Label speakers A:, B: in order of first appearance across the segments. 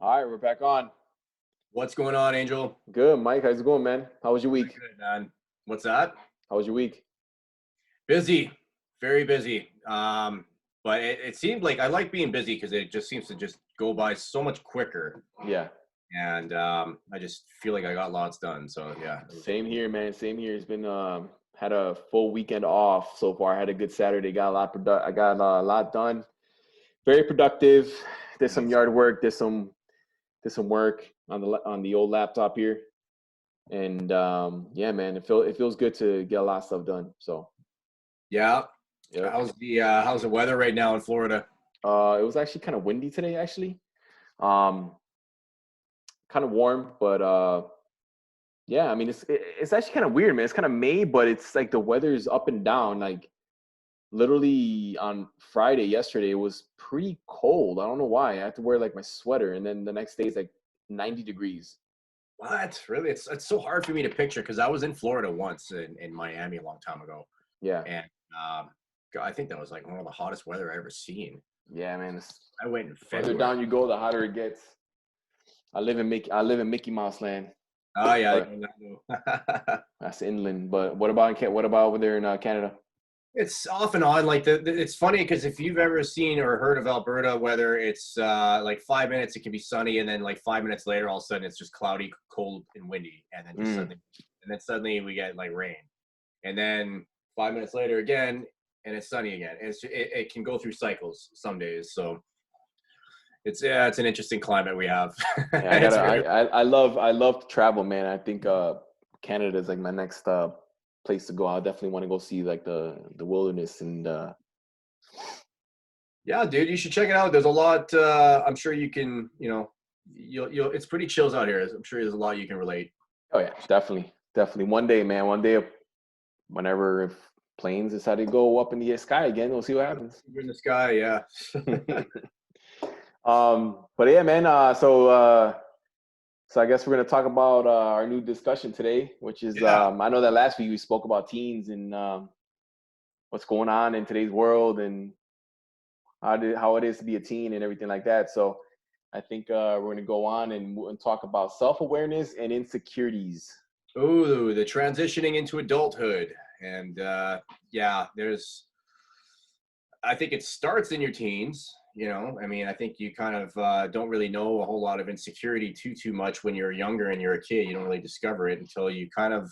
A: All right, we're back on.
B: What's going on, Angel?
A: Good, Mike. How's it going, man? How was your
B: Very
A: week?
B: good, man. What's that?
A: How was your week?
B: Busy, very busy. But it seemed like I like being busy because it just seems to just go by so much quicker,
A: Yeah,
B: and I just feel like I got lots done. So yeah, it was
A: same here, man. Same here. It's been had a full weekend off so far. I had a good Saturday. Got a lot I got a lot done. Very productive. Did some
B: nice.
A: yard work. Did some work on the old laptop here. And yeah, man, it feels good to get a lot of stuff done. So
B: Yeah.
A: yep.
B: How's the weather right now in Florida?
A: It was actually kind of windy today, actually. Um, kind of warm, but yeah, I mean it's actually kind of weird, man. It's kind of May, but it's like the weather is up and down. Like literally on Friday, yesterday, it was pretty cold. I don't know why. I had to wear like my sweater, and then the next day it's like 90 degrees.
B: What? Really? It's so hard for me to picture because I was in Florida once in Miami a long time ago,
A: Yeah,
B: and um, I think that was like one of the hottest weather I ever seen.
A: yeah, man.
B: I went in
A: Further
B: February.
A: down you go, the hotter it gets. I live in Mickey Mouse land,
B: Oh yeah,
A: but that's inland. But what about over there in Canada?
B: it's off and on. Like it's funny because if you've ever seen or heard of Alberta, whether it's like 5 minutes it can be sunny, and then like 5 minutes later, all of a sudden it's just cloudy, cold, and windy,
A: Mm,
B: and then suddenly we get like rain, and then 5 minutes later again, and it's sunny again. It can go through cycles some days, so it's an interesting climate we have.
A: yeah, I gotta.
B: It's
A: I,
B: very
A: I I love to travel, man. I think Canada is like my next place to go. I definitely want to go see like the wilderness and
B: Yeah, dude, you should check it out. There's a lot. I'm sure you can. You'll. It's pretty chills out here. I'm sure there's a lot you can relate.
A: oh yeah, definitely. One day, man. One day, whenever if planes decide to go up in the sky again, we'll see what happens.
B: You're in the sky, yeah.
A: But yeah, man. So I guess we're gonna talk about our new discussion today, which is
B: Yeah.
A: I know that last week we spoke about teens and what's going on in today's world and how it is to be a teen and everything like that. So I think we're gonna go on and talk about self awareness and insecurities.
B: Ooh, the transitioning into adulthood, and yeah, there's. I think it starts in your teens. I mean, I think you kind of don't really know a whole lot of insecurity too much when you're younger and you're a kid. You don't really discover it until you kind of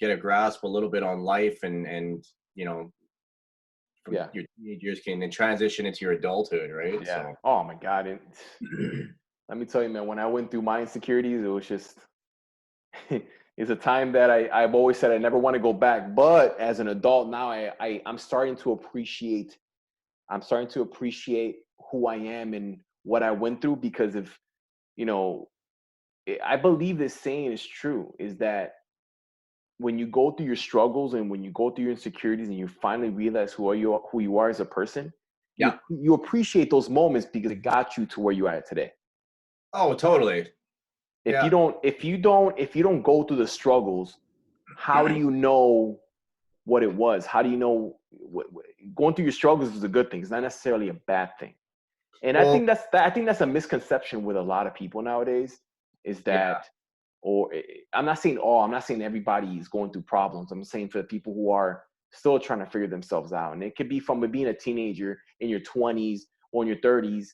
B: get a grasp a little bit on life, and from
A: Yeah,
B: your teenage years can then transition into your adulthood, right?
A: yeah.
B: So.
A: Oh my God. Let me tell you, man. When I went through my insecurities, it was just it's a time that I've always said I never want to go back. But as an adult now, I'm starting to appreciate. I'm starting to appreciate who I am and what I went through because of you know I believe this saying is true. Is that when you go through your struggles and when you go through your insecurities and you finally realize who you are as a person, you
B: Yeah.
A: you appreciate those moments because it got you to where you are today.
B: Oh, totally.
A: If you
B: Yeah.
A: don't if you don't if you don't go through the struggles, how do you know what it was? How do you know going through your struggles is a good thing? It's not necessarily a bad thing. And I
B: Well,
A: think that's a misconception with a lot of people nowadays. Is
B: yeah.
A: that, or I'm not saying everybody is going through problems. I'm saying for the people who are still trying to figure themselves out, and it could be from being a teenager in your 20s or in your 30s.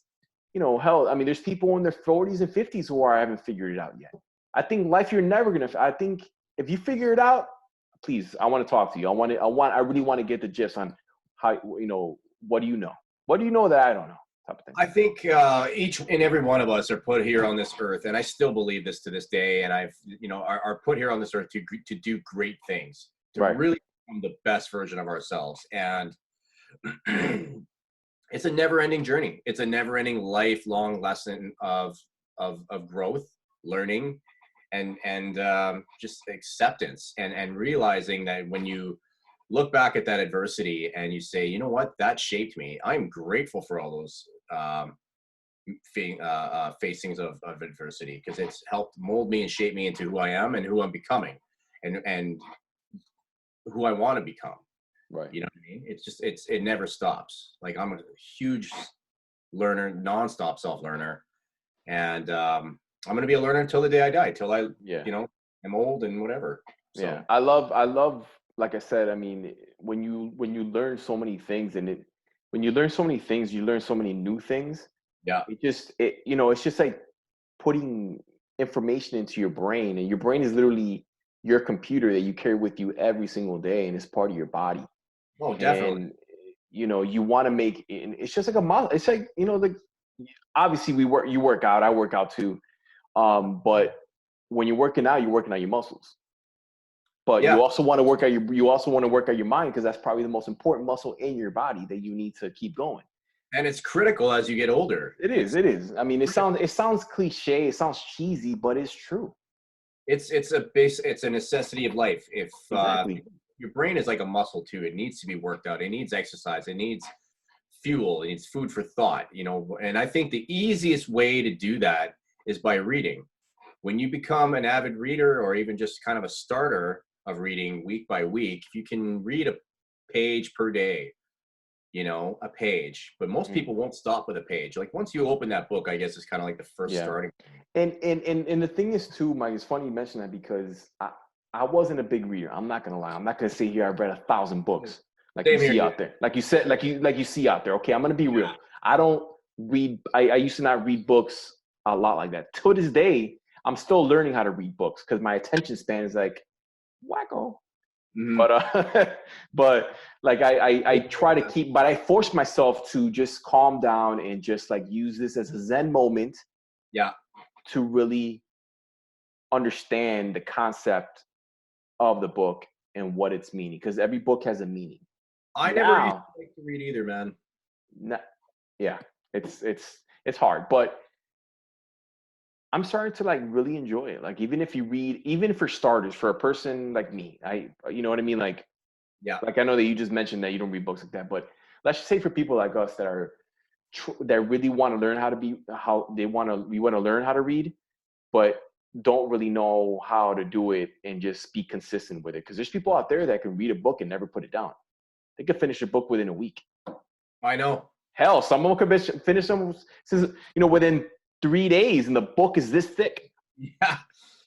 A: Hell, I mean, there's people in their 40s and 50s who haven't figured it out yet. I think life you're never gonna. I think if you figure it out, please, I want to talk to you. I really want to get the gist on how what do you know? What do you know that I don't know? Type of thing.
B: I think each and every one of us are put here on this earth, and I still believe this to this day. And are put here on this earth to do great things, to
A: Right.
B: really become the best version of ourselves. And it's a never-ending journey. It's a never-ending, lifelong lesson of growth, learning, and just acceptance, and realizing that when you look back at that adversity and you say, you know what, that shaped me. I'm grateful for all those facings of adversity because it's helped mold me and shape me into who I am and who I'm becoming, and who I want to become.
A: Right.
B: You know what I mean? It never stops. Like I'm a huge learner, nonstop self learner, And I'm going to be a learner until the day I die, till I,
A: Yeah.
B: you know, am old and whatever.
A: Yeah.
B: So
A: I love, like I said, I mean, when you learn so many things, when you learn so many things, you learn so many new things.
B: yeah.
A: It's just like putting information into your brain, and your brain is literally your computer that you carry with you every single day, and it's part of your body.
B: Oh, definitely.
A: And you want to make and it's just like a muscle. It's like, like, obviously you work out, I work out too. But when you're working out your muscles. But
B: Yeah.
A: you also want to work out your mind, because that's probably the most important muscle in your body that you need to keep going.
B: And it's critical as you get older.
A: It is.
B: It's
A: It is. I mean, it
B: critical.
A: sounds cliche. It sounds cheesy, but it's true.
B: It's a necessity of life. If
A: Exactly.
B: your brain is like a muscle too, it needs to be worked out. It needs exercise. It needs fuel. It needs food for thought. And I think the easiest way to do that is by reading. When you become an avid reader, or even just kind of a starter of reading week by week, if you can read a page per day, a page. But most
A: Mm,
B: people won't stop with a page. Like once you open that book, I guess is kind of like the first
A: yeah.
B: starting.
A: And the thing is too, Mike, it's funny you mention that, because I wasn't a big reader. I'm not gonna lie. I'm not gonna say here I read 1,000 books like you
B: Same here,
A: see
B: dude.
A: out there. Like you said, like you see out there. Okay, I'm gonna be real. I don't read. I used to not read books a lot like that. To this day, I'm still learning how to read books, because my attention span is like wacko.
B: Mhm.
A: But but like I try to keep, but I force myself to just calm down and just like use this as a Zen moment
B: Yeah.
A: to really understand the concept of the book and what it's meaning, because every book has a meaning.
B: I never used
A: Now,
B: to like to read either, man.
A: na- yeah, it's hard, but I'm starting to like really enjoy it. Like, even if you read, even for starters, for a person like me, you know what I mean,
B: Yeah.
A: like I know that you just mentioned that you don't read books like that, but let's just say for people like us that that really want to learn how to be how they want to we want to learn how to read, but don't really know how to do it and just be consistent with it. Because there's people out there that can read a book and never put it down. They could finish a book within a week.
B: I know.
A: Hell, some of them could finish them since, within 3 days, and the book is this thick.
B: Yeah.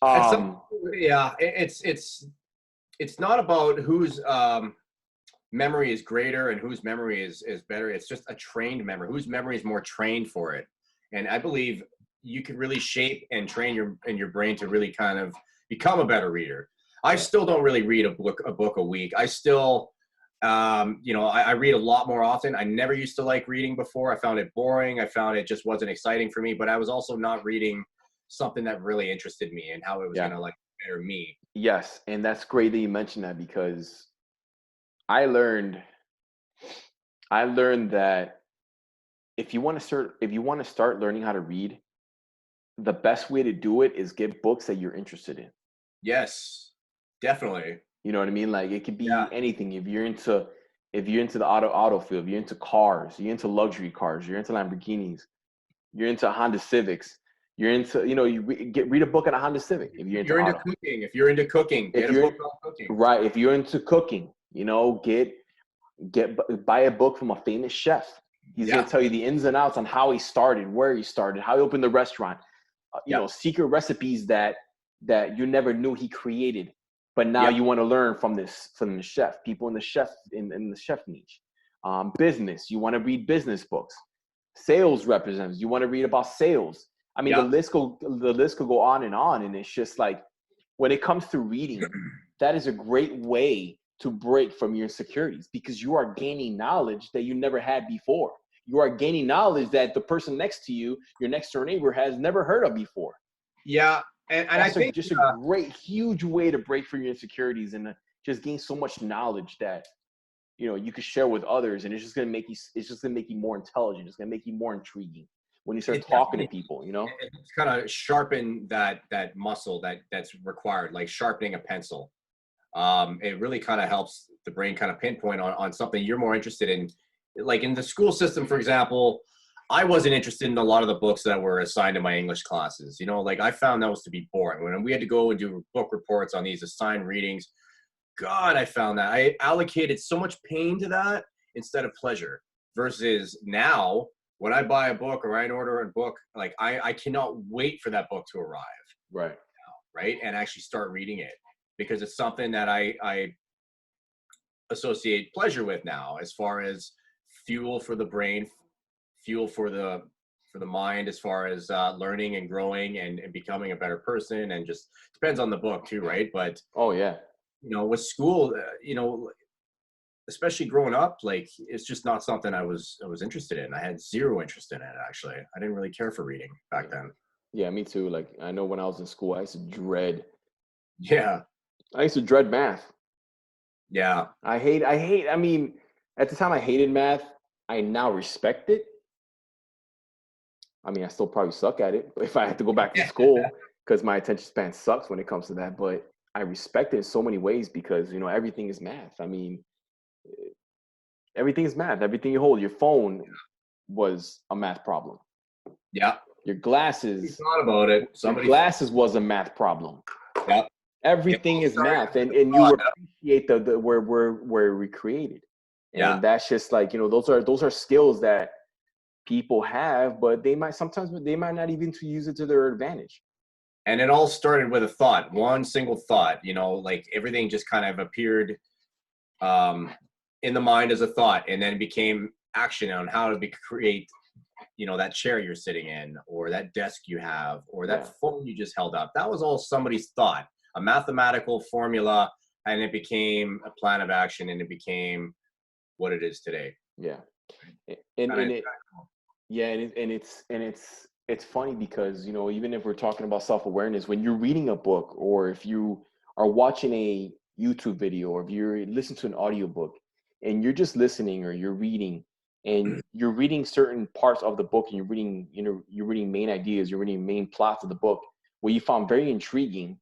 B: And some,
A: Um,
B: yeah, it's not about whose memory is greater and whose memory is better. It's just a trained memory. Whose memory is more trained for it. And I believe you can really shape and train your brain to really kind of become a better reader. I
A: yeah,
B: still don't really read a book a week. I still I read a lot more often. I never used to like reading before. I found it boring. I found it just wasn't exciting for me, but I was also not reading something that really interested me and how it was going
A: yeah,
B: to like better me.
A: yes, and that's great that you mentioned that, because I learned, I learned that if you want to start learning how to read, the best way to do it is get books that you're interested in.
B: Yes, definitely.
A: You know what I mean? Like, it could
B: Yeah.
A: be anything. If you're into the auto field, if you're into cars, you're into luxury cars, you're into Lamborghinis, you're into Honda Civics, you're into, read a book on a Honda Civic if you're
B: If
A: into
B: you're into
A: auto.
B: cooking, if you're into cooking,
A: If
B: get a
A: you're
B: book on cooking.
A: right, if you're into cooking, buy a book from a famous chef. He's going
B: Yeah.
A: to tell you the ins and outs on how he started, where he started, how he opened the restaurant.
B: Yeah.
A: Secret recipes that you never knew he created, but now
B: Yeah.
A: you want to learn from the chef, people in the chef niche. Business, you want to read business books. Sales representatives, you want to read about sales. I mean,
B: Yeah.
A: the list could go on, and it's just like, when it comes to reading, that is a great way to break from your insecurities, because you are gaining knowledge that you never had before. You are gaining knowledge that the person next to you, your next door neighbor, has never heard of before.
B: Yeah. And I
A: That's
B: think
A: just a great, huge way to break from your insecurities, and just gain so much knowledge that you could share with others, and it's just gonna make you more intelligent. It's gonna make you more intriguing when you start
B: it
A: talking to
B: definitely
A: people.
B: it's kind of sharpen that muscle that's required, like sharpening a pencil. It really kind of helps the brain kind of pinpoint on something you're more interested in. Like in the school system, for example, I wasn't interested in a lot of the books that were assigned to my English classes. Like I found those to be boring. When we had to go and do book reports on these assigned readings, God, I found that I allocated so much pain to that instead of pleasure. Versus now, when I buy a book or I order a book, like I cannot wait for that book to arrive,
A: Right.
B: right? And actually start reading it because it's something that I associate pleasure with now, as far as fuel for the brain, fuel for the mind, as far as learning and growing and becoming a better person, and just depends on the book too, right? But
A: Oh yeah.
B: with school, especially growing up, like it's just not something I was interested in. I had zero interest in it, actually. I didn't really care for reading back then.
A: Yeah, me too. Like I know when I was in school,
B: Yeah,
A: I used to dread math.
B: yeah,
A: I mean, at the time I hated math. I now respect it. I mean, I still probably suck at it if I had to go back to school because my attention span sucks when it comes to that. But I respect it in so many ways because, everything is math. I mean, everything is math. Everything you hold, your phone was a math problem.
B: yeah.
A: Your
B: You
A: glasses,
B: thought about it.
A: your
B: Somebody,
A: glasses was a math problem.
B: yeah. It
A: Everything
B: all
A: is
B: started
A: math,
B: with
A: and
B: a
A: you
B: thought.
A: appreciate the where we created,
B: Yeah.
A: and that's just like those are skills that people have, but sometimes they might not even to use it to their advantage.
B: And it all started with a thought, one single thought, like everything just kind of appeared um, in the mind as a thought, and then became action on how to create, that chair you're sitting in, or that desk you have, or that
A: Yeah,
B: phone you just held up. That was all somebody's thought, a mathematical formula, and it became a plan of action, and it became what it is today.
A: yeah, and
B: Kinda-
A: and it yeah, and it's funny because even if we're talking about self-awareness, when you're reading a book or if you are watching a YouTube video or if you're listening to an audiobook and you're just listening or you're reading and you're reading certain parts of the book and you're reading main ideas, you're reading main plots of the book, what you found very intriguing,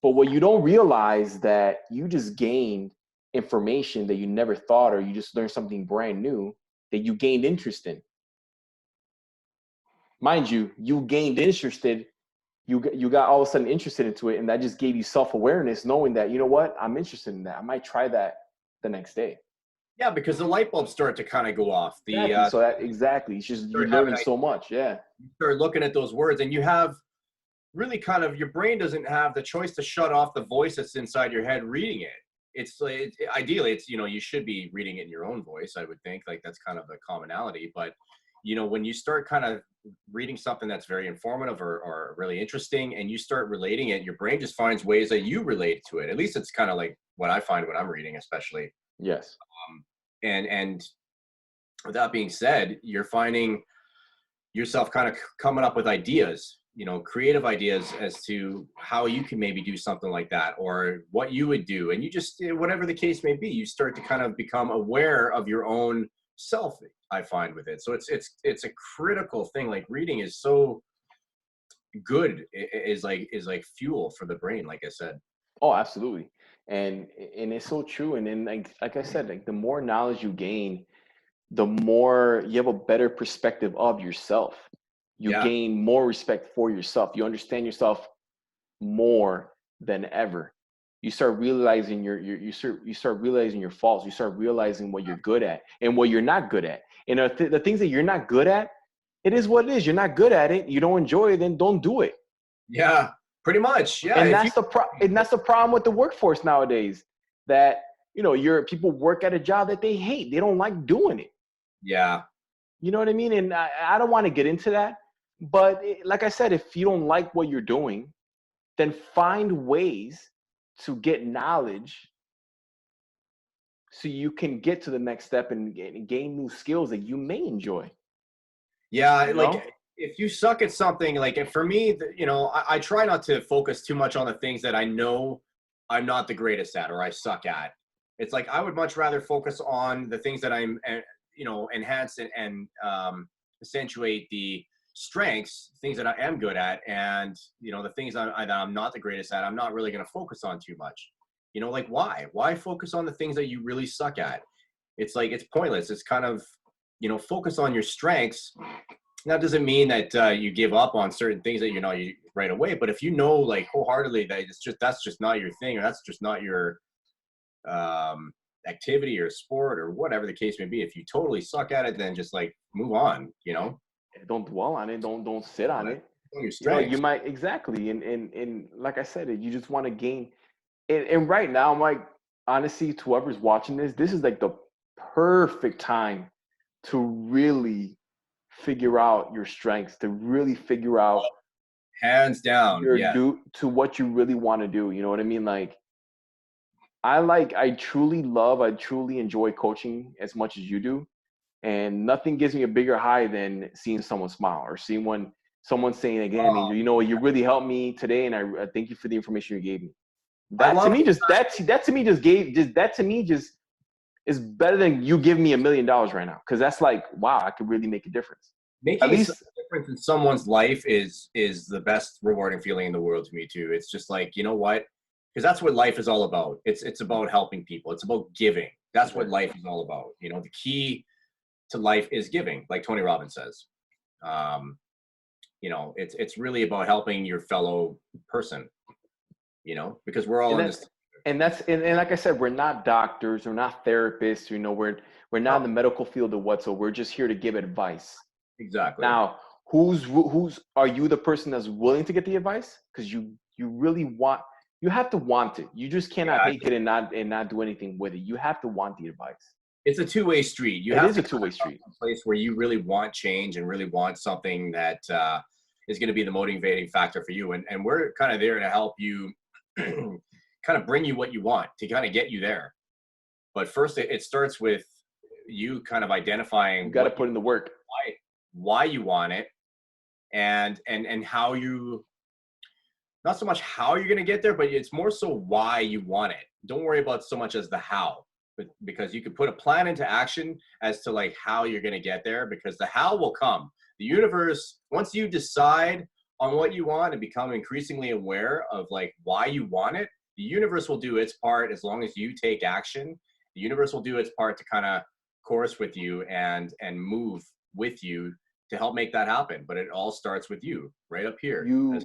A: but what you don't realize that you just gained information that you never thought, or you just learned something brand new that you gained interest in. Mind you, you gained interested, you got all of a sudden interested into it, and that just gave you self-awareness, knowing that, what, I'm interested in that. I might try that the next day.
B: yeah, because the light bulbs start to kind of go off.
A: Exactly. So that exactly, it's just you're
B: Start having
A: learning so much. Yeah.
B: you start looking at those words, and you have really kind of, your brain doesn't have the choice to shut off the voice that's inside your head reading it. It's like, ideally it's, you should be reading it in your own voice, I would think. Like that's kind of the commonality. But when you start kind of reading something that's very informative or really interesting, and you start relating it, your brain just finds ways that you relate to it. At least it's kind of like what I find when I'm reading, especially.
A: Yes.
B: And with that being said, you're finding yourself kind of coming up with ideas, creative ideas as to how you can maybe do something like that, or what you would do. And you just, whatever the case may be, you start to kind of become aware of your own self, I find, with it. So it's a critical thing. Like reading is so good, is like fuel for the brain, like I said.
A: Oh, absolutely. And it's so true. And then like I said, like the more knowledge you gain, the more you have a better perspective of yourself. You
B: Yeah.
A: gain more respect for yourself. You understand yourself more than ever. You start realizing you start realizing your faults. You start realizing what you're good at and what you're not good at. And the things that you're not good at, it is what it is. You're not good at it. You don't enjoy it, then don't do it.
B: Yeah, pretty much. Yeah.
A: And
B: If you,
A: that's the problem with the workforce nowadays. That your people work at a job that they hate. They don't like doing it.
B: yeah.
A: You know what I mean? And I don't want to get into that. But like I said, if you don't like what you're doing, then find ways to get knowledge so you can get to the next step and gain new skills that you may enjoy.
B: Yeah,
A: You know?
B: like if you suck at something, like for me, I try not to focus too much on the things that I know I'm not the greatest at or I suck at. It's like I would much rather focus on the things that I'm, enhance and accentuate the strengths, things that I am good at, and the things that I'm not the greatest at. I'm not really going to focus on too much. Like why focus on the things that you really suck at? It's like it's pointless. It's kind of focus on your strengths. That doesn't mean that you give up on certain things that right away. But if like wholeheartedly that that's just not your thing, or that's just not your activity or sport or whatever the case may be. If you totally suck at it, then just like move on, you know,
A: Don't dwell on it. Don't sit on it.
B: on your
A: You know, you
B: strengths.
A: might exactly, and like I said, you just want to gain. And right now, I'm like, honestly, to whoever's watching this is like the perfect time to really figure out your strengths, to really figure out
B: Hands down.
A: your
B: Yeah.
A: do to what you really want to do. You know what I mean? I truly enjoy coaching as much as you do. And nothing gives me a bigger high than seeing someone smile or seeing someone saying again,
B: Oh,
A: you know, you really helped me today, and I thank you for the information you gave me.
B: I
A: That to
B: love
A: me just that to me just gave just that to me just is better than you give me $1 million right now, because that's like, wow, I could really make a difference. At
B: making a
A: least
B: difference in someone's life is the best rewarding feeling in the world to me too. It's just like, you know what? Because that's what life is all about. It's about helping people. It's about giving. That's what life is all about. You know, the key to life is giving, like Tony Robbins says. Um, you know, it's really about helping your fellow person, you know, because we're all
A: and
B: in
A: that's
B: this.
A: and like I said, we're not doctors, we're not therapists, you know, we're not in
B: No,
A: the medical field or whatsoever. We're just here to give advice.
B: exactly.
A: Now, who's are you the person that's willing to get the advice? Because you really want, you have to want it. You just cannot
B: Yeah,
A: take it and not do anything with it. You have to want the advice.
B: it's a two-way street. You
A: It
B: have
A: is
B: to
A: a
B: come
A: two-way street.
B: from a place where you really want change and really want something that is going to be the motivating factor for you. And we're kind of there to help you kind of bring you what you want to kind of get you there. But first, it starts with you kind of
A: You
B: identifying
A: got to
B: what
A: put in the work.
B: why you want it, and how you, not so much how you're going to get there, but it's more so why you want it. Don't worry about so much as the how, but because you can put a plan into action as to like how you're going to get there, because the how will come. The universe, once you decide on what you want and become increasingly aware of like why you want it, the universe will do its part. As long as you take action, the universe will do its part to kind of course with you and move with you to help make that happen. But it all starts with you right up here.
A: You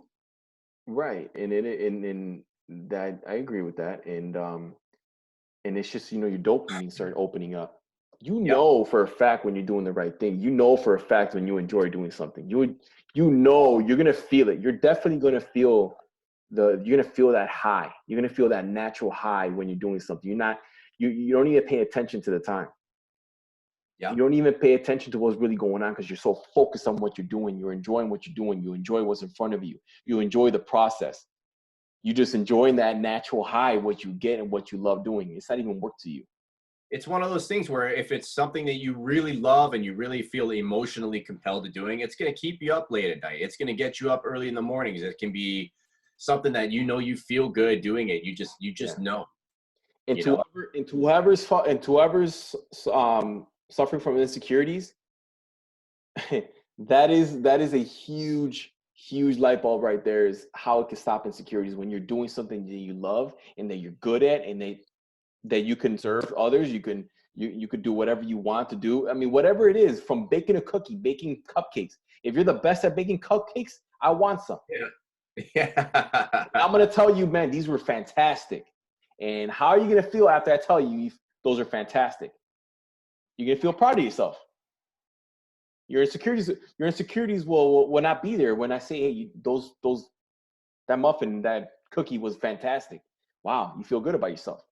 A: right, and that I agree with that, and it's just, you know, your dopamine start opening up. You
B: Yep.
A: know for a fact when you're doing the right thing. You know for a fact when you enjoy doing something. You know you're gonna feel it. You're definitely gonna feel you're gonna feel that high. You're gonna feel that natural high when you're doing something. You don't even pay attention to the time. You
B: Yeah.
A: don't even pay attention to what's really going on because you're so focused on what you're doing. You're enjoying what you're doing. You enjoy what's in front of you. You enjoy the process. You just enjoying that natural high, what you get and what you love doing. It's not even work to you.
B: It's one of those things where if it's something that you really love and you really feel emotionally compelled to doing, it's going to keep you up late at night. It's going to get you up early in the mornings. It can be something that you know you feel good doing it. You just
A: Yeah.
B: know,
A: And
B: you know.
A: to whoever's suffering from insecurities, that is a huge light bulb right there. Is how it can stop insecurities when you're doing something that you love and that you're good at, and that you can serve others. You could do whatever you want to do. I mean, whatever it is, from baking a cookie, baking cupcakes. If you're the best at baking cupcakes, I want some.
B: Yeah. Yeah.
A: I'm gonna tell you, man, these were fantastic. And how are you gonna feel after I tell you if those are fantastic? You're gonna feel proud of yourself. Your insecurities will not be there when I say, hey, those that muffin, that cookie was fantastic. Wow, you feel good about yourself.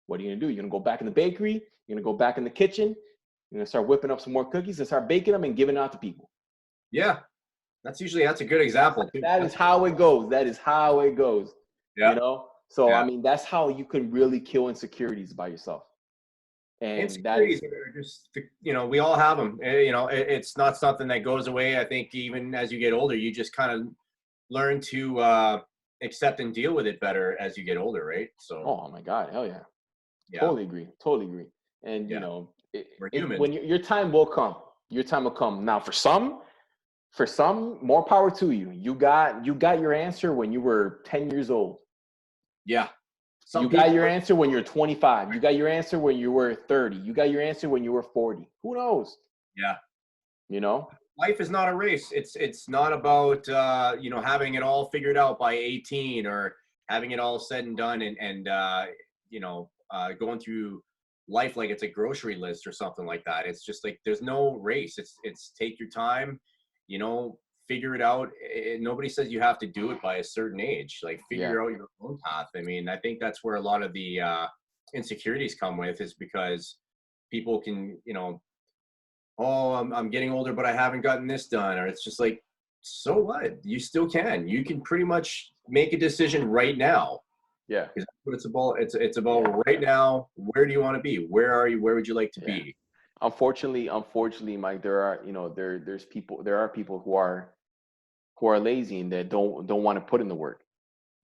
A: What are you gonna do? You're gonna go back in the bakery. You're gonna go back in the kitchen. You're gonna start whipping up some more cookies and start baking them and giving out to people.
B: Yeah. That's a good example too.
A: That is how it goes. That is how it goes. You
B: Yeah.
A: know. So I
B: Yeah.
A: mean, that's how you can really kill insecurities by yourself. And that
B: Insecurities
A: is,
B: are just, you know, we all have them. You know, it's not something that goes away. I think even as you get older, you just kind of learn to accept and deal with it better as you get older, right? So,
A: oh my God, hell yeah.
B: yeah,
A: Totally agree. Totally agree. And you
B: yeah,
A: know,
B: we're humans.
A: when your time will come. Your time will come. Now, for some, more power to you. You got your answer when you were 10 years old.
B: Yeah,
A: You
B: some
A: got
B: people.
A: your answer when you're 25. You got your answer when you were 30. You got your answer when you were 40. Who knows?
B: Yeah,
A: You know?
B: life is not a race. It's not about you know, having it all figured out by 18 or having it all said and done and you know, going through life like it's a grocery list or something like that. It's just like there's no race. It's take your time, you know, figure it out. Nobody says you have to do it by a certain age. Like
A: Yeah.
B: figure out your own path. I mean, I think that's where a lot of the insecurities come with, is because people can, you know, oh, I'm getting older, but I haven't gotten this done. Or it's just like, so what? You still can. You can pretty much make a decision right now.
A: Yeah.
B: Because that's what it's about. It's about right now. Where do you want to be? Where are you? Where would you like to
A: Yeah.
B: be?
A: Unfortunately, Mike, there are, there are people who are lazy and that don't want to put in the work.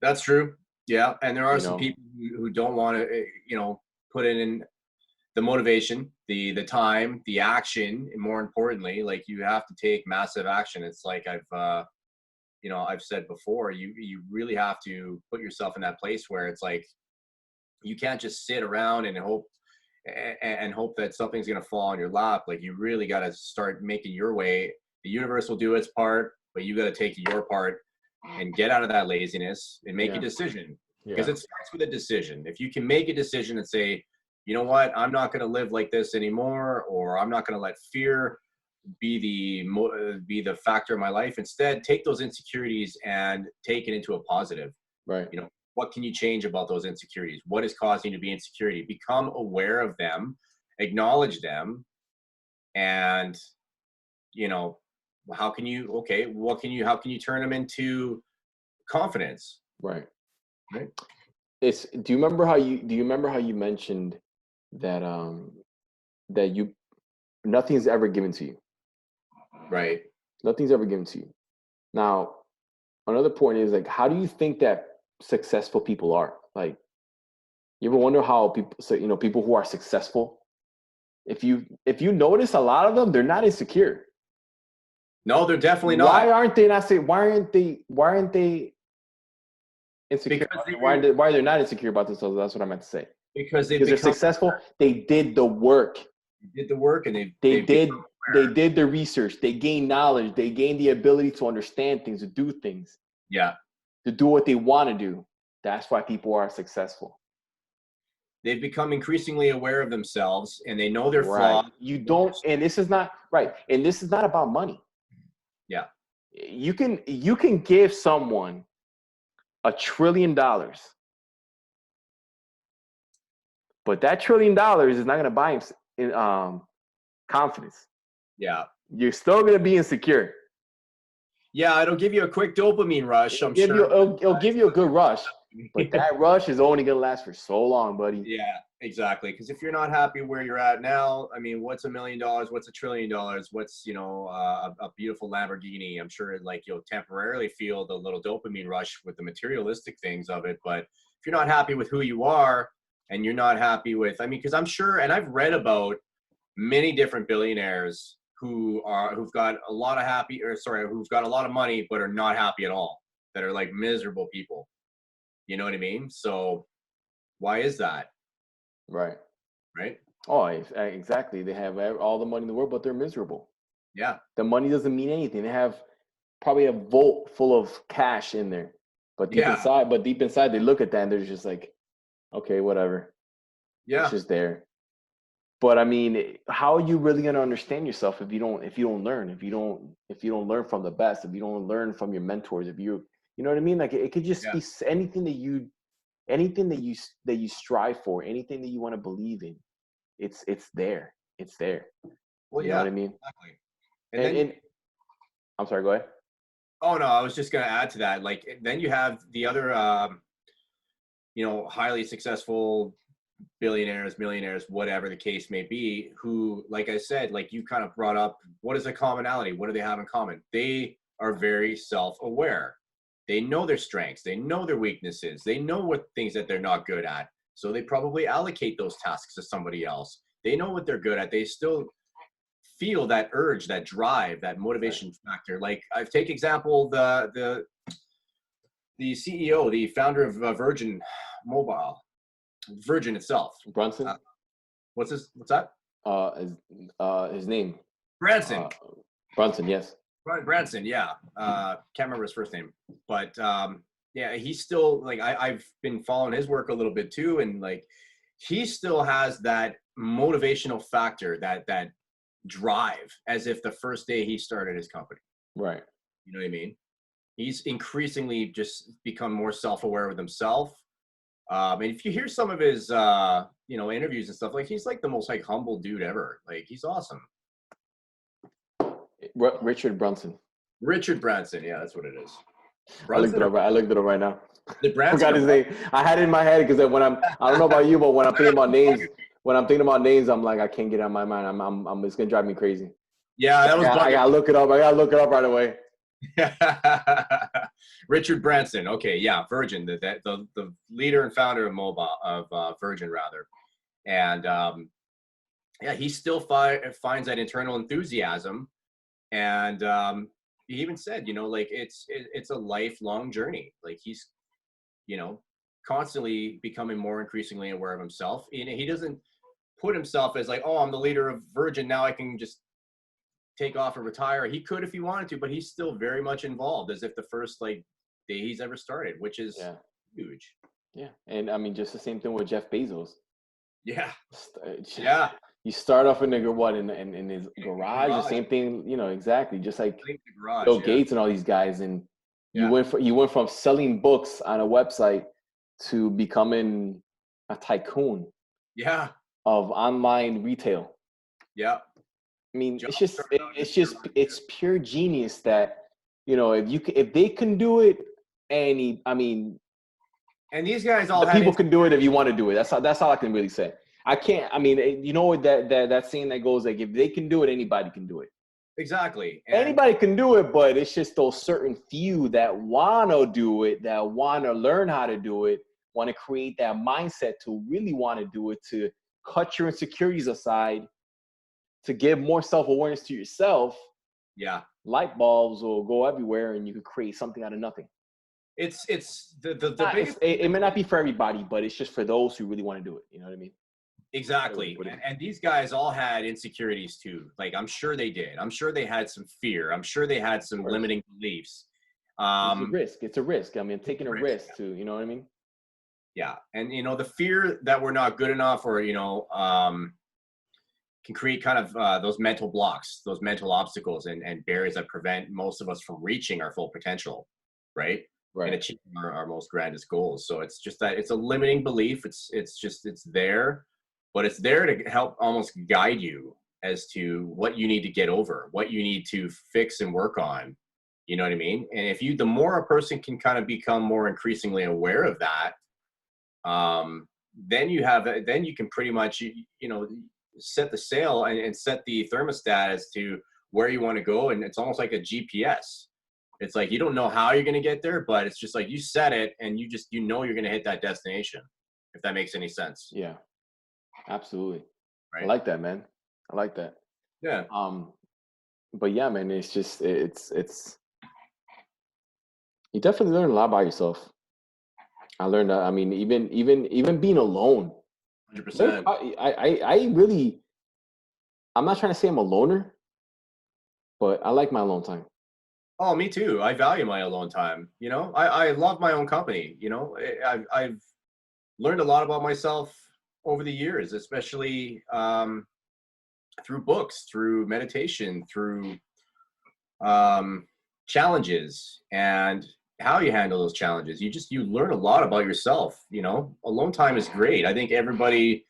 B: That's true. Yeah, and there are
A: You
B: some
A: know,
B: people who don't want to, you know, put in the motivation, the time, the action, and more importantly, like you have to take massive action. It's like you know, I've said before, you really have to put yourself in that place where it's like you can't just sit around and hope that something's going to fall on your lap. Like you really got to start making your way. The universe will do its part, but you got to take your part and get out of that laziness and make a
A: yeah,
B: decision, because
A: yeah,
B: it starts with a decision. If you can make a decision and say, you know what, I'm not going to live like this anymore, or I'm not going to let fear be the factor of my life. Instead, take those insecurities and take it into a positive.
A: right,
B: You know, what can you change about those insecurities? What is causing you to be insecurity? Become aware of them, acknowledge them, and, you know, how can you, okay, how can you turn them into confidence?
A: right.
B: Right.
A: Do you remember how you mentioned that that you nothing's ever given to you.
B: Right.
A: Nothing's ever given to you. Now, another point is like, how do you think that successful people are? Like, you ever wonder how people, so, people who are successful, if you notice a lot of them, they're not insecure.
B: No, they're definitely not.
A: Why aren't they insecure?
B: Because they
A: Why are they not insecure about themselves? That's what I meant to say.
B: because they've
A: Because they're
B: become
A: successful. They did the work.
B: did the work, and
A: They
B: they've
A: did
B: become
A: they
B: aware.
A: did the research. They gained knowledge. They gained the ability to understand things, to do things,
B: Yeah.
A: to do what they want to do. That's why people are successful.
B: They've become increasingly aware of themselves, and they know their
A: Right.
B: flaws.
A: You don't, and this is not right. And this is not about money.
B: Yeah.
A: You can give someone $1 trillion, but that $1 trillion is not going to buy him confidence.
B: Yeah.
A: You're still going to be insecure.
B: Yeah, it'll give you a quick dopamine rush, I'm sure.
A: It'll give you a good rush, but that rush is only going to last for so long, buddy.
B: Yeah, exactly. Because if you're not happy where you're at now, I mean, what's $1 million? What's $1 trillion? What's, you know, a beautiful Lamborghini? I'm sure like you'll temporarily feel the little dopamine rush with the materialistic things of it. But if you're not happy with who you are, and you're not happy with, I mean, because I'm sure, and I've read about many different billionaires who've got a lot of who've got a lot of money but are not happy at all, that are like miserable people. You know what I mean? So why is that?
A: Right.
B: Right?
A: Oh, exactly. They have all the money in the world, but they're miserable.
B: Yeah.
A: The money doesn't mean anything. They have probably a vault full of cash in there,
B: Yeah.
A: deep inside, they look at that and they're just like, okay, whatever. It's
B: Yeah.
A: just there. But I mean, how are you really going to understand yourself if you don't learn, if you don't learn from the best, if you don't learn from your mentors, you know what I mean? Like it could just
B: Yeah.
A: be anything that you strive for, anything that you want to believe in. It's there. It's there.
B: Well,
A: You know what
B: yeah,
A: I mean?
B: exactly. And then,
A: And I'm sorry, go ahead.
B: oh no, I was just going to add to that. Like, then you have the other, you know, highly successful billionaires, millionaires, whatever the case may be, who, like I said, like you kind of brought up, what is the commonality? What do they have in common? They are very self-aware. They know their strengths. They know their weaknesses. They know what things that they're not good at. So they probably allocate those tasks to somebody else. They know what they're good at. They still feel that urge, that drive, that
A: Right.
B: motivation factor. Like I take example, the CEO, the founder of Virgin Mobile, Virgin itself.
A: Brunson,
B: Uh, what's that?
A: his, his name,
B: Branson.
A: uh, Brunson, yes.
B: Branson, yeah. Can't remember his first name, but yeah, he's still like I've been following his work a little bit too, and like he still has that motivational factor, that drive, as if the first day he started his company.
A: Right.
B: You know what I mean? He's increasingly just become more self-aware with himself. And if you hear some of his, interviews and stuff, like he's like the most like humble dude ever. Like he's awesome.
A: Richard Brunson.
B: Richard Branson, yeah, that's what it is.
A: I looked it
B: Brunson,
A: up. I looked it up right now.
B: the Branson.
A: Forgot his name. I had it in my head because when I don't know about you, but when I'm thinking about names, I'm like, I can't get it out of my mind. It's gonna drive me crazy.
B: Yeah, that was.
A: I gotta look it up. I gotta look it up right away.
B: Richard Branson. Okay, yeah, Virgin, the leader and founder of Virgin rather, and yeah, he still finds that internal enthusiasm, and he even said, like it's a lifelong journey. Like he's, constantly becoming more increasingly aware of himself. And he doesn't put himself as like, oh, I'm the leader of Virgin, now I can just take off and retire. He could if he wanted to, but he's still very much involved as if the first like day he's ever started, which is huge.
A: Yeah. And I mean, just the same thing with Jeff Bezos.
B: Yeah.
A: Yeah. You start off in in his garage, the same thing, exactly. Just like Bill Gates and all these guys. And you went from selling books on a website to becoming a tycoon.
B: Yeah.
A: Of online retail.
B: Yeah.
A: I mean, it's pure genius that, if they can do it, and
B: these guys all
A: people can do it if you want to do it. That's all I can really say. I can't. I mean, that saying that goes like, if they can do it, anybody can do it.
B: Exactly.
A: And anybody can do it, but it's just those certain few that want to do it, that want to learn how to do it, want to create that mindset to really want to do it, to cut your insecurities aside, to give more self-awareness to yourself.
B: Yeah.
A: Light bulbs will go everywhere and you can create something out of nothing.
B: It's the biggest.
A: It may not be for everybody, but it's just for those who really want to do it. You know what I mean?
B: Exactly. And these guys all had insecurities too. Like, I'm sure they did. I'm sure they had some fear. I'm sure they had some limiting beliefs.
A: It's a risk. I mean, taking a risk too. You know what I mean?
B: Yeah. And, the fear that we're not good enough, or, can create kind of those mental blocks, those mental obstacles and barriers that prevent most of us from reaching our full potential. Right. And achieving our most grandest goals. So it's just that it's a limiting belief. It's there, but it's there to help almost guide you as to what you need to get over, what you need to fix and work on. You know what I mean? And the more a person can kind of become more increasingly aware of that, then you can pretty much, set the sail and set the thermostat as to where you want to go. And it's almost like a GPS. It's like, you don't know how you're going to get there, but it's just like you set it and you're going to hit that destination, if that makes any sense.
A: Yeah, absolutely.
B: Right.
A: I like that, man. I like that.
B: Yeah.
A: But yeah, man, it's just, it's, you definitely learn a lot about yourself. I learned that. I mean, even being alone.
B: 100%.
A: I really, I'm not trying to say I'm a loner, but I like my alone time.
B: Oh, me too. I value my alone time. I love my own company. I've learned a lot about myself over the years, especially through books, through meditation, through challenges, and how you handle those challenges. You learn a lot about yourself. Alone time is great. I think everybody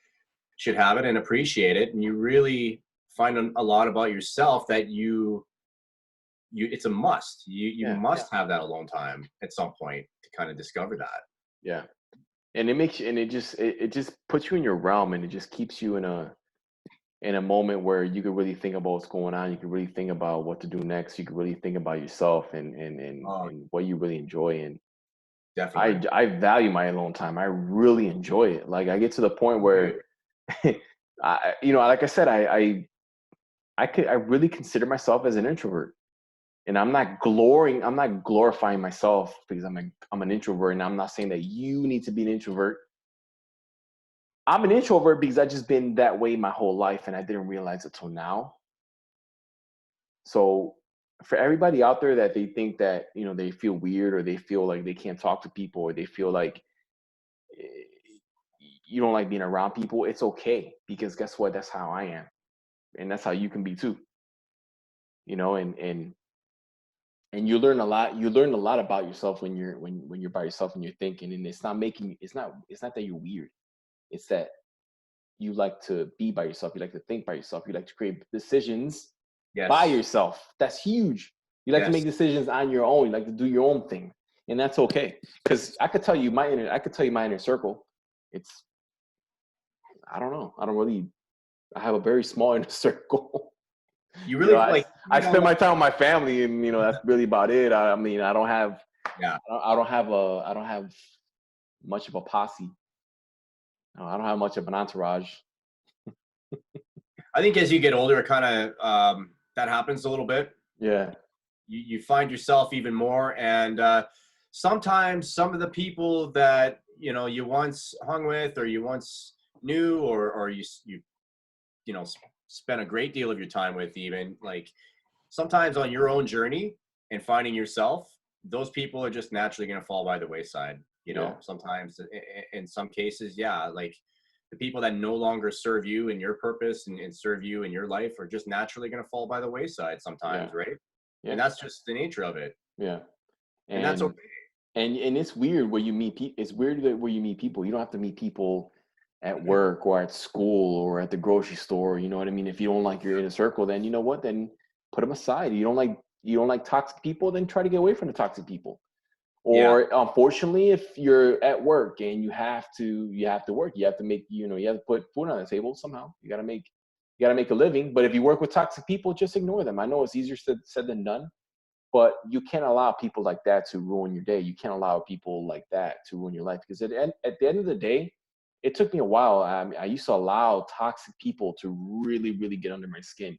B: should have it and appreciate it. And you really find a lot about yourself that it's a must. You must have that alone time at some point to kind of discover that.
A: Yeah. And it makes you, and it just puts you in your realm, and it just keeps you in a moment where you could really think about what's going on. You could really think about what to do next. You could really think about yourself and what you really enjoy. And
B: definitely,
A: I value my alone time. I really enjoy it. Like, I get to the point where, like I said, I really consider myself as an introvert. And I'm not glorifying myself because I'm an introvert, and I'm not saying that you need to be an introvert. I'm an introvert because I've just been that way my whole life, and I didn't realize it till now. So for everybody out there that they think that, they feel weird, or they feel like they can't talk to people, or they feel like, you don't like being around people, it's okay, because guess what? That's how I am, and that's how you can be too. And you learn a lot. You learn a lot about yourself when you're by yourself and you're thinking. And it's not that you're weird. It's that you like to be by yourself. You like to think by yourself. You like to create decisions by
B: Yes.
A: yourself. That's huge. You like to
B: Yes.
A: make decisions on your own. You like to do your own thing, and that's okay. Because I could tell you my inner circle. It's I don't know. I don't really. I have a very small inner circle.
B: You
A: You know,
B: really like,
A: I
B: you know,
A: spend my time with my family, and that's really about it. I mean,
B: yeah.
A: I don't have much of a posse. I don't have much of an entourage.
B: I think as you get older, it kind of that happens a little bit.
A: Yeah,
B: You find yourself even more, and sometimes some of the people that you once hung with, or you once knew, or spent a great deal of your time with, even like sometimes on your own journey and finding yourself, those people are just naturally going to fall by the wayside.
A: yeah,
B: Sometimes in some cases, yeah, like the people that no longer serve you and your purpose, and serve you in your life, are just naturally going to fall by the wayside
A: yeah,
B: sometimes, right? And
A: yeah,
B: that's just the nature of it,
A: yeah.
B: and that's
A: And
B: okay.
A: and it's weird where you meet people. It's weird that where you meet people. You don't have to meet people at work or at school or at the grocery store. You know what I mean? If you don't like your inner circle, then you know what? Then put them aside. You don't like toxic people, then try to get away from the toxic people.
B: Yeah,
A: Or unfortunately, if you're at work and you have to work, you have to make, you have to put food on the table somehow. You gotta make a living. But if you work with toxic people, just ignore them. I know it's easier said than done, but you can't allow people like that to ruin your day. You can't allow people like that to ruin your life, because at the end of the day, it took me a while. I used to allow toxic people to really, really get under my skin.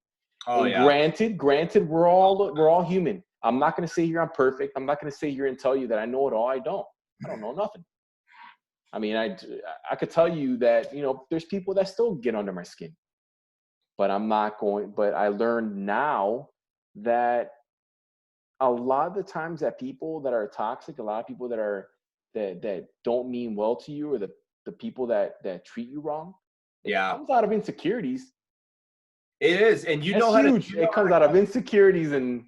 B: oh
A: And
B: yeah,
A: granted, we're all human. I'm not going to say here I'm perfect. I'm not going to say here and tell you that I know it all. I don't. I don't know nothing. I mean, I could tell you that there's people that still get under my skin, but I'm not going. But I learned now that a lot of the times that people that are toxic, a lot of people that don't mean well to you, or the people that treat you wrong, it
B: yeah.
A: comes out of insecurities.
B: It is, and
A: That's huge. It comes out of insecurities, and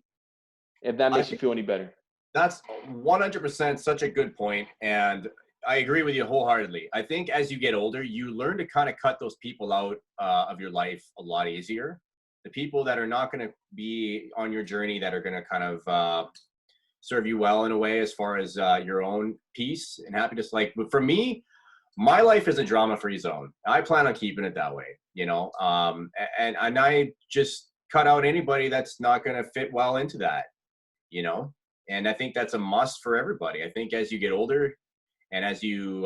A: if that
B: I
A: makes you
B: think
A: feel any better.
B: that's 100% such a good point, and I agree with you wholeheartedly. I think as you get older, you learn to kind of cut those people out of your life a lot easier. The people that are not going to be on your journey, that are going to kind of serve you well in a way, as far as your own peace and happiness. Like, but for me, my life is a drama-free zone. I plan on keeping it that way, and I just cut out anybody that's not going to fit well into that, you know. And I think that's a must for everybody. I think as you get older, and as you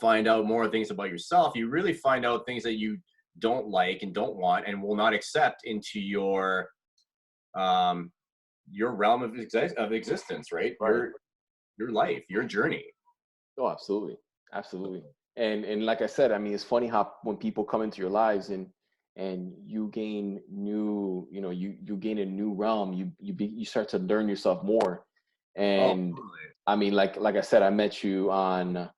B: find out more things about yourself, you really find out things that you don't like and don't want and will not accept into um, your realm of existence, right?
A: Right.
B: Your life, your journey.
A: Oh, absolutely, absolutely. And like I said, I mean, it's funny how when people come into your lives and you gain new, you gain a new realm. You start to learn yourself more.
B: Oh,
A: And
B: totally.
A: I mean, like I said, I met you on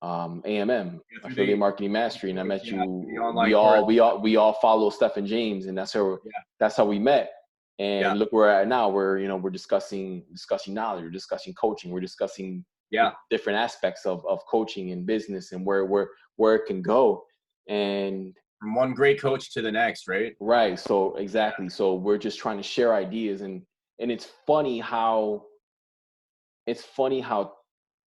A: AMM,
B: Yeah,
A: Affiliate Marketing Mastery, and I met
B: through the
A: you.
B: online course.
A: We all follow Steph and James, and
B: Yeah,
A: that's how we met.
B: yeah,
A: And look where we're at now. We're discussing knowledge, we're discussing coaching, we're discussing the
B: yeah.
A: different aspects of coaching and business, and where it can go. And
B: From one great coach to the next, right?
A: right, so exactly. So we're just trying to share ideas, and it's funny how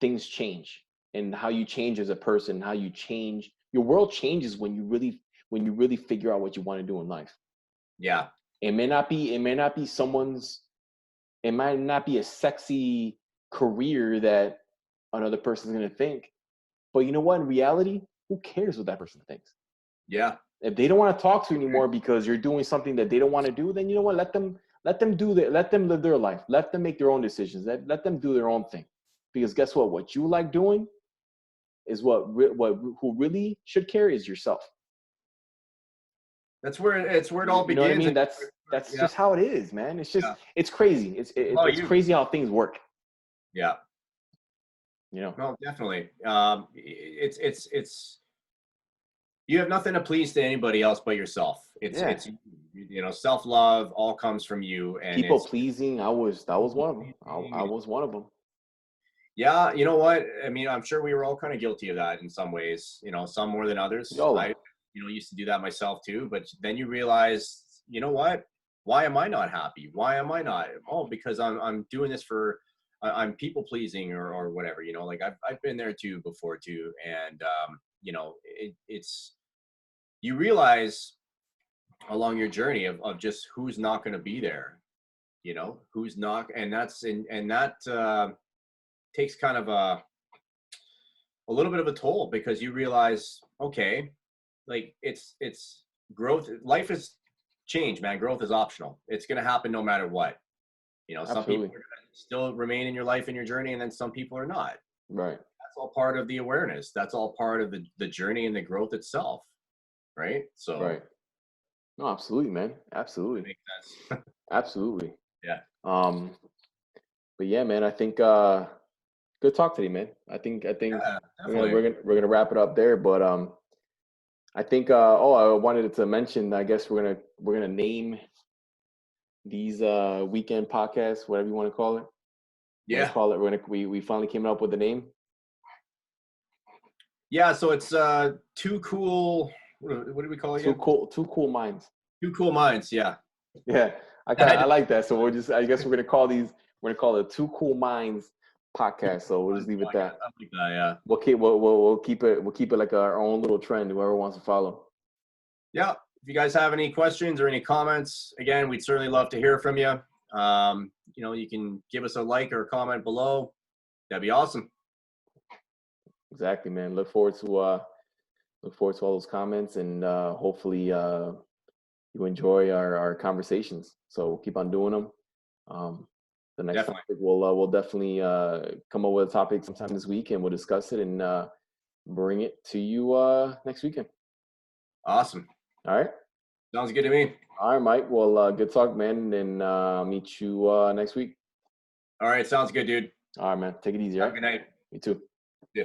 A: things change, and how you change as a person, how you change. Your world changes when you really figure out what you want to do in life.
B: Yeah,
A: It may not be it might not be a sexy career that another person's going to think, but you know what? In reality, who cares what that person thinks?
B: yeah.
A: If they don't want to talk to you anymore because you're doing something that they don't want to do, then you know what? Let them live their life. Let them make their own decisions. Let them do their own thing. Because guess what? What you like doing is what who really should care is yourself.
B: It's where it all
A: You know what I
B: begins.
A: mean? That's
B: Yeah.
A: just how it is, man.
B: Yeah.
A: It's crazy.
B: How about
A: It's
B: you?
A: crazy how things work.
B: Yeah.
A: You know.
B: No, definitely. It's you have nothing to please to anybody else but yourself.
A: Yeah.
B: It's self love all comes from you, and
A: People
B: it's
A: pleasing. That was one of them. I was one of them.
B: yeah. You know what? I mean, I'm sure we were all kind of guilty of that in some ways. Some more than others.
A: YOLO.
B: I used to do that myself too. But then you realize, you know what? Why am I not happy? Why am I not? Oh, because I'm doing this for I'm people pleasing or whatever. Like I've been there too before too, and it's you realize along your journey of just who's not going to be there, who's not, and that takes kind of a little bit of a toll, because you realize, okay, like it's growth. Life is change, man. Growth is optional. It's going to happen no matter what. Some people
A: Absolutely.
B: are going to still remain in your life and your journey, and then some people are not.
A: Right.
B: That's all part of the awareness. That's all part of the journey and the growth itself. Right. So
A: Right. No, absolutely, man.
B: it
A: Absolutely.
B: makes sense.
A: Absolutely.
B: Yeah.
A: Um, but yeah, man, I think good talk today, man. I think
B: Yeah, definitely.
A: we're gonna wrap it up there. But I think I wanted to mention, I guess we're gonna name these weekend podcasts, whatever you want to call it. We're gonna
B: Yeah.
A: call it we finally came up with a name.
B: Yeah. So it's too cool. What do we call it again?
A: Two cool minds.
B: Too cool minds. Yeah.
A: Yeah, I like that. So I guess we're gonna call it Two Cool Minds podcast. So we'll just leave it
B: I
A: that.
B: like that. Yeah.
A: We'll keep it like our own little trend. Whoever wants to follow.
B: Yeah. If you guys have any questions or any comments, again, we'd certainly love to hear from you. You can give us a like or a comment below. That'd be awesome.
A: Exactly, man. Look forward to all those comments, and hopefully you enjoy our conversations. So we'll keep on doing them. The next
B: Definitely.
A: topic we'll definitely come up with a topic sometime this week, and we'll discuss it and bring it to you next weekend.
B: Awesome.
A: All right.
B: Sounds good to me.
A: All right, Mike. Well, good talk, man, and meet you next week.
B: All right. Sounds good, dude.
A: All right, man. Take it easy.
B: Have
A: All
B: a
A: right.
B: good night.
A: You too.
B: Yeah.